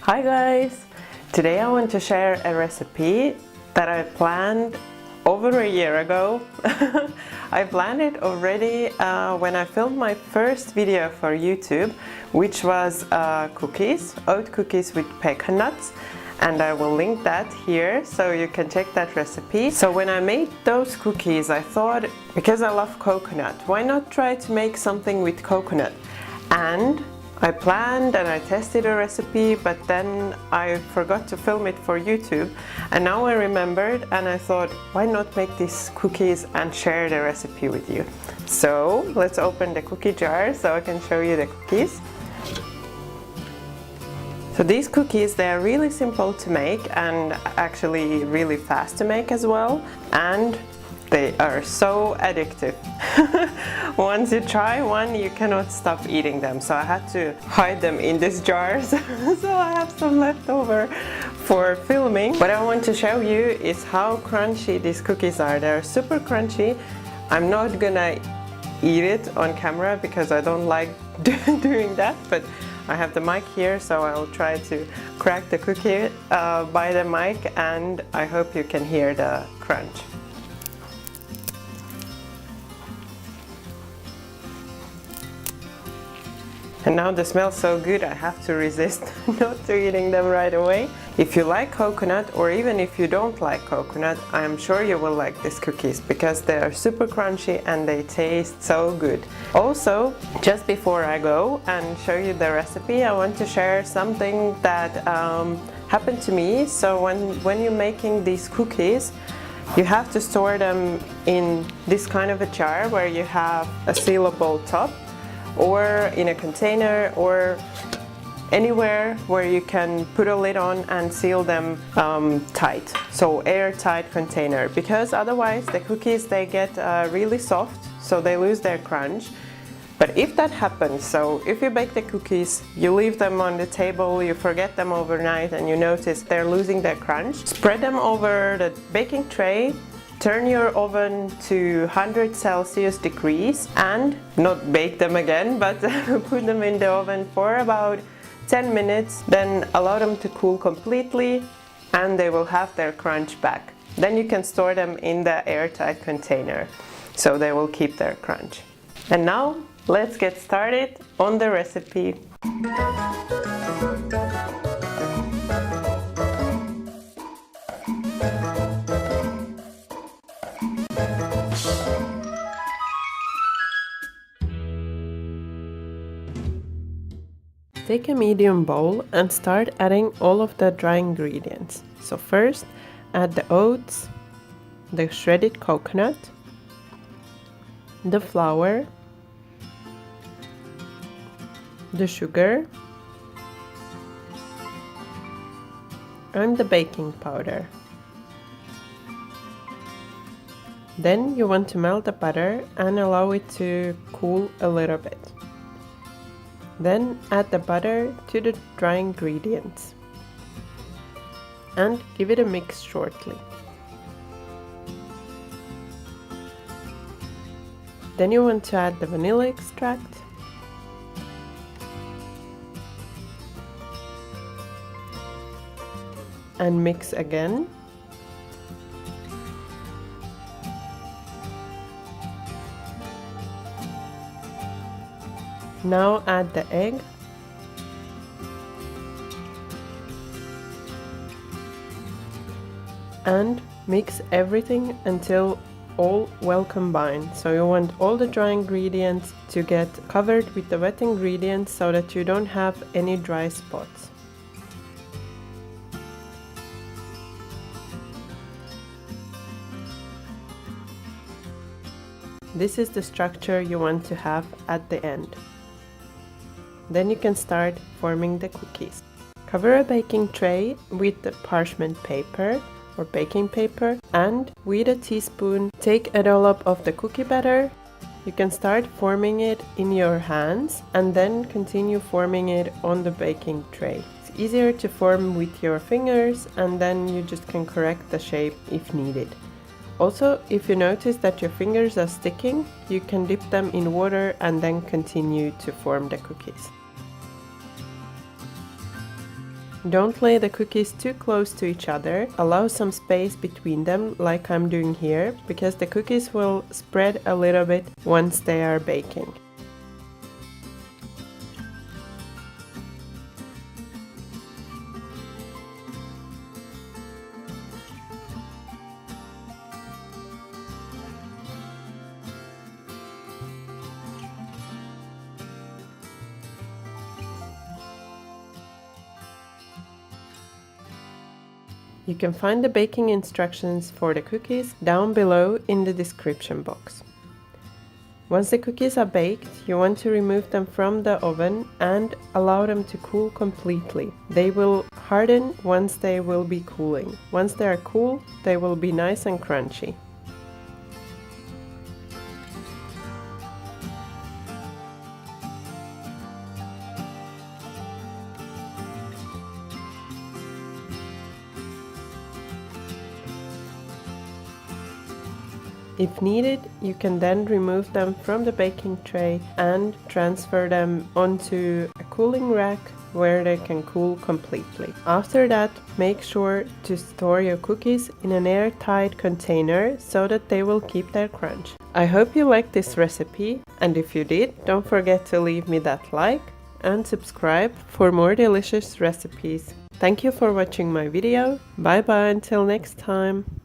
Hi guys! Today I want to share a recipe that I planned over a year ago. I planned it already when I filmed my first video for YouTube, which was cookies, oat cookies with pecan nuts, and I will link that here so you can check that recipe. So when I made those cookies, I thought, because I love coconut, why not try to make something with coconut? And I planned and I tested a recipe, but then I forgot to film it for YouTube, and now I remembered and I thought, why not make these cookies and share the recipe with you? So let's open the cookie jar so I can show you the cookies. So these cookies, they are really simple to make and actually really fast to make as well, and they are so addictive. Once you try one, you cannot stop eating them. So I had to hide them in these jars. So I have some left over for filming. What I want to show you is how crunchy these cookies are. They're super crunchy. I'm not gonna eat it on camera because I don't like doing that, but I have the mic here, so I'll try to crack the cookie by the mic, and I hope you can hear the crunch. And now they smell so good, I have to resist not to eating them right away. If you like coconut, or even if you don't like coconut, I am sure you will like these cookies because they are super crunchy and they taste so good. Also, just before I go and show you the recipe, I want to share something that happened to me. So when you're making these cookies, you have to store them in this kind of a jar where you have a sealable top, or in a container, or anywhere where you can put a lid on and seal them tight. So airtight container, because otherwise the cookies, they get really soft, so they lose their crunch. But if that happens, so if you bake the cookies, you leave them on the table, you forget them overnight, and you notice they're losing their crunch, spread them over the baking tray. Turn your oven to 100 Celsius degrees and not bake them again, but put them in the oven for about 10 minutes. Then allow them to cool completely and they will have their crunch back. Then you can store them in the airtight container so they will keep their crunch. And now let's get started on the recipe. Take a medium bowl and start adding all of the dry ingredients. So first, add the oats, the shredded coconut, the flour, the sugar, and the baking powder. Then you want to melt the butter and allow it to cool a little bit. Then add the butter to the dry ingredients and give it a mix shortly. Then you want to add the vanilla extract, and mix again. Now add the egg and mix everything until all well combined. So you want all the dry ingredients to get covered with the wet ingredients so that you don't have any dry spots. This is the structure you want to have at the end. Then you can start forming the cookies. Cover a baking tray with the parchment paper or baking paper, and with a teaspoon take a dollop of the cookie batter. You can start forming it in your hands and then continue forming it on the baking tray. It's easier to form with your fingers, and then you just can correct the shape if needed. Also, if you notice that your fingers are sticking, you can dip them in water and then continue to form the cookies. Don't lay the cookies too close to each other. Allow some space between them like I'm doing here, because the cookies will spread a little bit once they are baking. You can find the baking instructions for the cookies down below in the description box. Once the cookies are baked, you want to remove them from the oven and allow them to cool completely. They will harden once they will be cooling. Once they are cool, they will be nice and crunchy. If needed, you can then remove them from the baking tray and transfer them onto a cooling rack where they can cool completely. After that, make sure to store your cookies in an airtight container so that they will keep their crunch. I hope you liked this recipe, and if you did, don't forget to leave me that like and subscribe for more delicious recipes. Thank you for watching my video. Bye bye until next time.